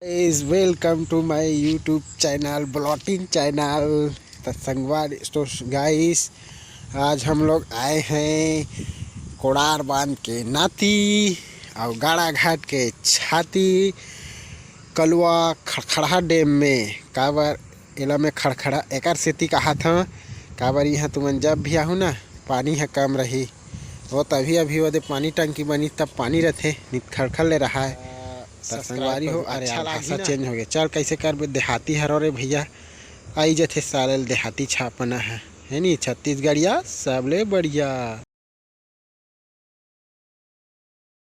Is welcome to my YouTube channel blotting channel. तो संगवार तो गाइस, आज हम लोग आए हैं कोडार बांध के नाती और गाड़ाघाट के छाती कलुआ खड़खड़ा डैम में काबर एला में खड़खड़ा एकर सेती कहा था काबर यहाँ तुमन जब भी आहू ना पानी है कम रही वो तभी अभी वो पानी टंकी बनी तब पानी रहते नित खड़खड़ ले रहा है। संगवारी हो अरे यार भाषा चेंज हो गया। चल कैसे कर देहाती हरो रे भैया आई जथे सारे देहाती छापना है नी छत्तीसगढ़िया सबले बढ़िया।